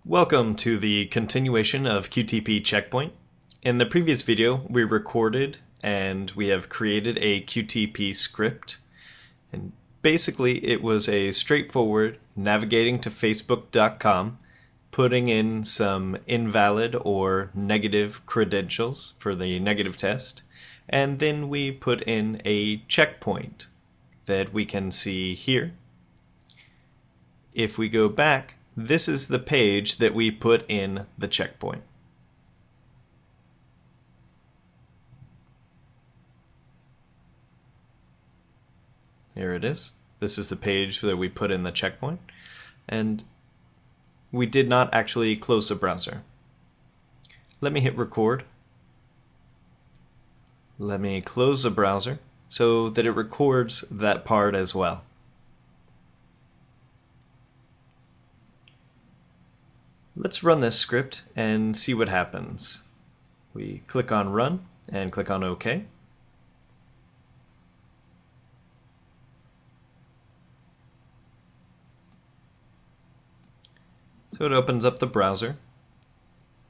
Welcome to the continuation of QTP Checkpoint. In the previous video, we recorded and we have created a QTP script. And basically, it was a straightforward navigating to facebook.com, putting in some invalid or negative credentials for the negative test, and then we put in a checkpoint that we can see here. If we go back, this is the page that we put in the checkpoint. Here it is. This is the page that we put in the checkpoint. And we did not actually close the browser. Let me hit record. Let me close the browser so that it records that part as well. Let's run this script and see what happens. We click on Run and click on OK. So it opens up the browser,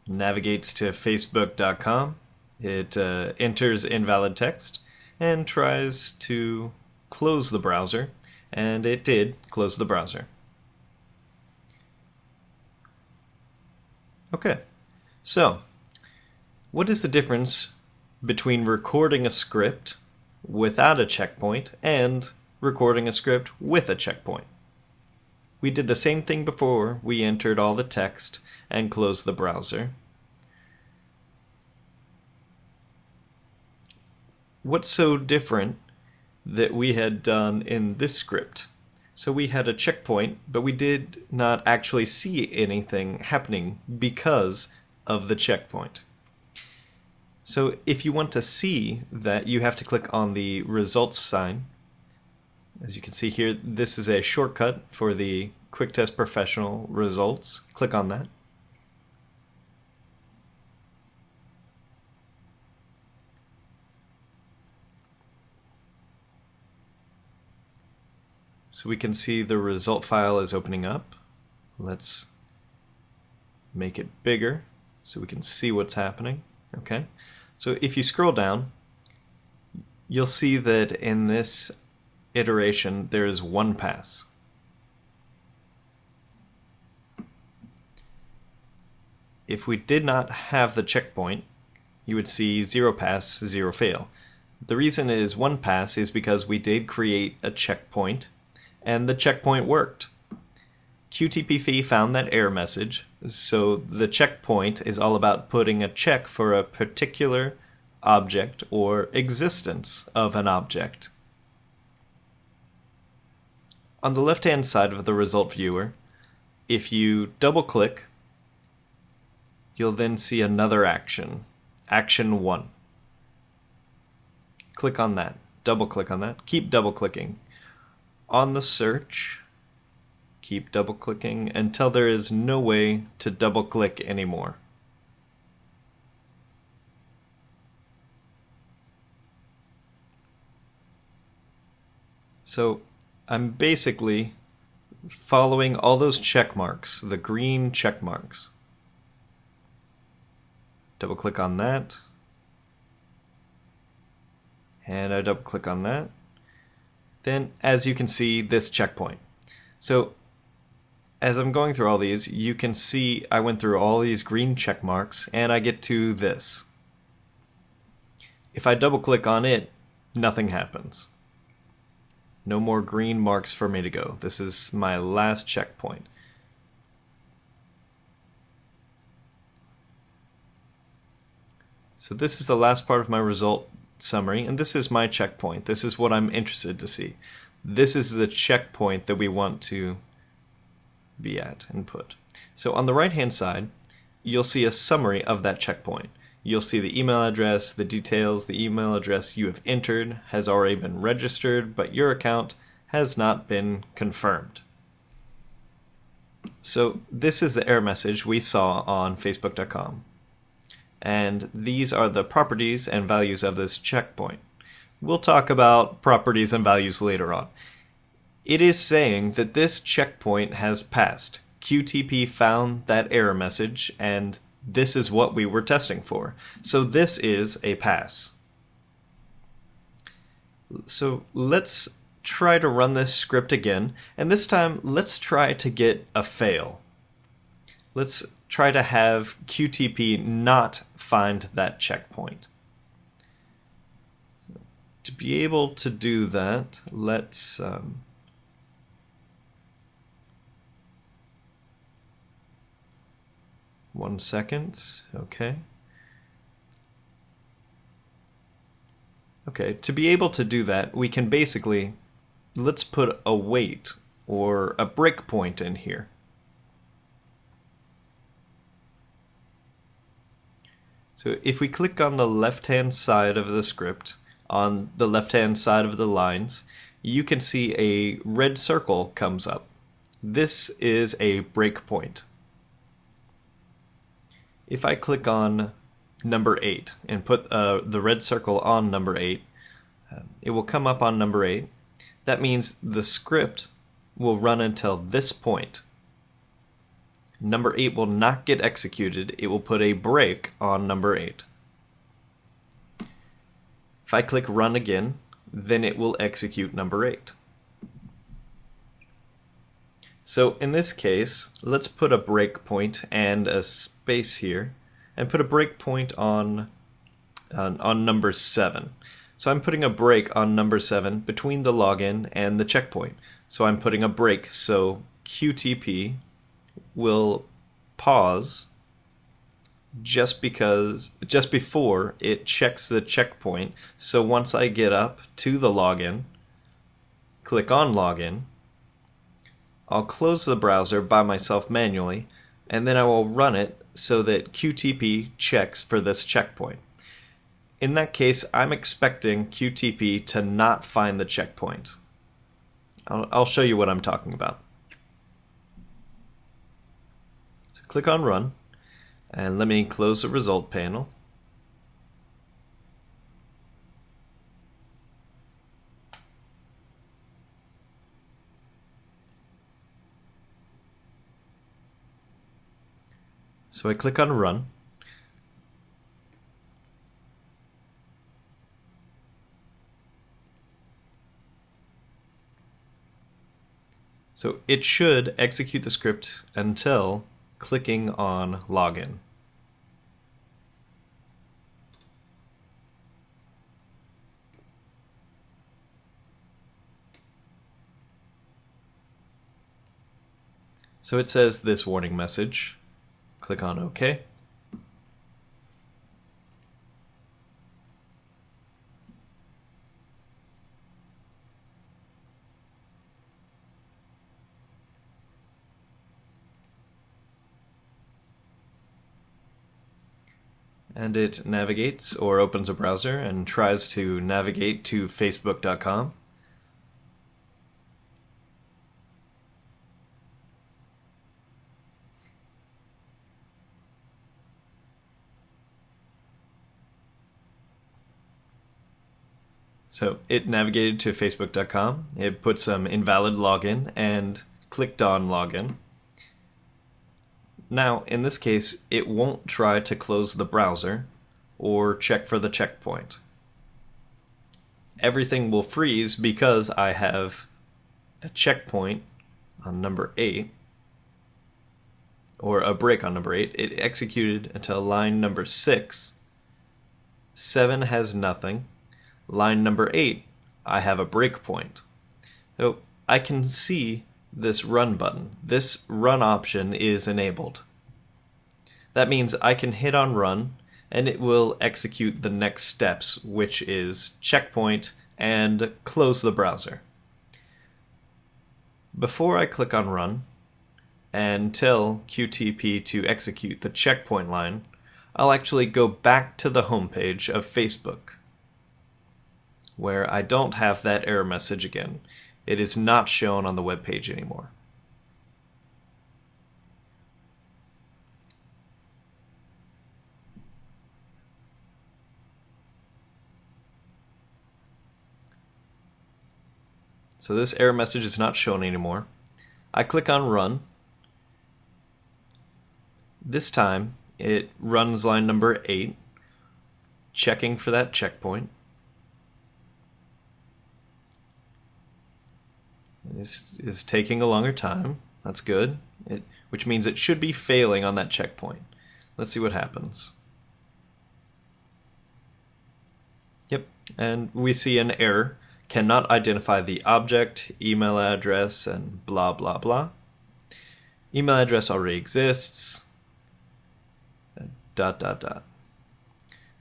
navigates to facebook.com, it enters invalid text, and tries to close the browser, and it did close the browser. Okay, so what is the difference between recording a script without a checkpoint and recording a script with a checkpoint? We did the same thing before. We entered all the text and closed the browser. What's so different that we had done in this script? So we had a checkpoint, but we did not actually see anything happening because of the checkpoint. So if you want to see that, you have to click on the results sign. As you can see here, this is a shortcut for the Quick Test Professional results. Click on that. So we can see the result file is opening up. Let's make it bigger so we can see what's happening. Okay. So if you scroll down, you'll see that in this iteration there is one pass. If we did not have the checkpoint, you would see 0 pass, 0 fail. The reason it is 1 pass is because we did create a checkpoint and the checkpoint worked. QTP found that error message, so the checkpoint is all about putting a check for a particular object or existence of an object. On the left-hand side of the result viewer, if you double-click, you'll then see another action, Action 1. Click on that, double-click on that, keep double-clicking. On the search, keep double-clicking until there is no way to double-click anymore. So I'm basically following all those check marks, the green check marks. Double-click on that, and I double-click on that. Then, as you can see, this checkpoint. So, as I'm going through all these, you can see I went through all these green check marks, and I get to this. If I double-click on it, nothing happens. No more green marks for me to go. This is my last checkpoint. So this is the last part of my result summary, and this is my checkpoint. This is what I'm interested to see. This is the checkpoint that we want to be at and put. So on the right-hand side, you'll see a summary of that checkpoint. You'll see the email address, the details. The email address you have entered has already been registered, but your account has not been confirmed. So this is the error message we saw on facebook.com. And these are the properties and values of this checkpoint. We'll talk about properties and values later on. It is saying that this checkpoint has passed. QTP found that error message, and this is what we were testing for. So this is a pass. So let's try to run this script again, and this time let's try to get a fail. Let's try to have QTP not find that checkpoint. So to be able to do that, let's 1 second, okay. Okay, to be able to do that, we can basically, let's put a wait or a breakpoint in here. So if we click on the left-hand side of the script, on the left-hand side of the lines, you can see a red circle comes up. This is a breakpoint. If I click on number 8 and put the red circle on number 8, it will come up on number 8. That means the script will run until this point. Number 8 will not get executed. It will put a break on number 8. If I click run again, then it will execute number 8. So in this case, let's put a breakpoint and a space here, and put a breakpoint on number 7. So I'm putting a break on number 7 between the login and the checkpoint. So I'm putting a break so QTP will pause just before it checks the checkpoint. So once I get up to the login, click on login, I'll close the browser by myself manually, and then I will run it so that QTP checks for this checkpoint. In that case, I'm expecting QTP to not find the checkpoint. I'll show you what I'm talking about. So click on run, and let me close the result panel. So I click on run. So it should execute the script until clicking on login. So it says this warning message. Click on OK. And it navigates or opens a browser and tries to navigate to facebook.com. So it navigated to facebook.com, it put some invalid login and clicked on login. Now, in this case, it won't try to close the browser or check for the checkpoint. Everything will freeze because I have a checkpoint on number 8, or a break on number 8. It executed until line number 6. 7 has nothing. Line number 8, I have a breakpoint. So I can see this run button. This run option is enabled. That means I can hit on run and it will execute the next steps, which is checkpoint and close the browser. Before I click on run and tell QTP to execute the checkpoint line, I'll actually go back to the home page of Facebook, where I don't have that error message again. It is not shown on the web page anymore. So this error message is not shown anymore. I click on run, This time it runs line number 8, checking for that checkpoint. This is taking a longer time. That's good, which means it should be failing on that checkpoint. Let's see what happens. Yep, and we see an error. Cannot identify the object, email address, and blah blah blah. Email address already exists. Dot dot dot.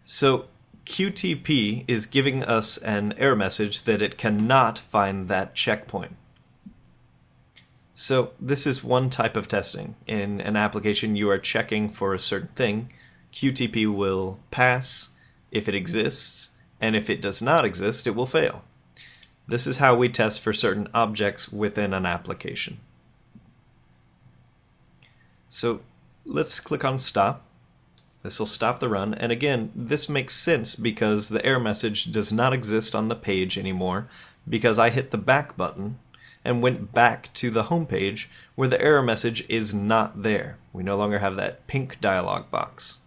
So QTP is giving us an error message that it cannot find that checkpoint. So this is one type of testing. In an application you are checking for a certain thing, QTP will pass if it exists, and if it does not exist, it will fail. This is how we test for certain objects within an application. So let's click on stop. This will stop the run, and again, this makes sense because the error message does not exist on the page anymore because I hit the back button and went back to the home page where the error message is not there. We no longer have that pink dialog box.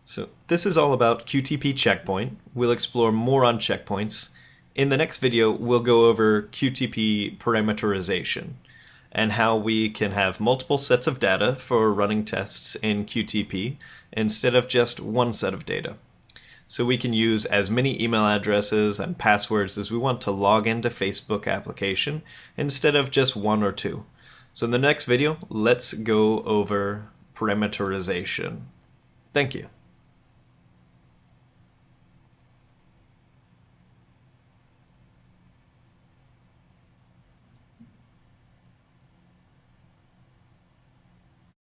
So this is all about QTP checkpoint. We'll explore more on checkpoints. In the next video, we'll go over QTP parameterization and how we can have multiple sets of data for running tests in QTP instead of just one set of data. So we can use as many email addresses and passwords as we want to log into Facebook application instead of just 1 or 2. So in the next video, let's go over parameterization. Thank you.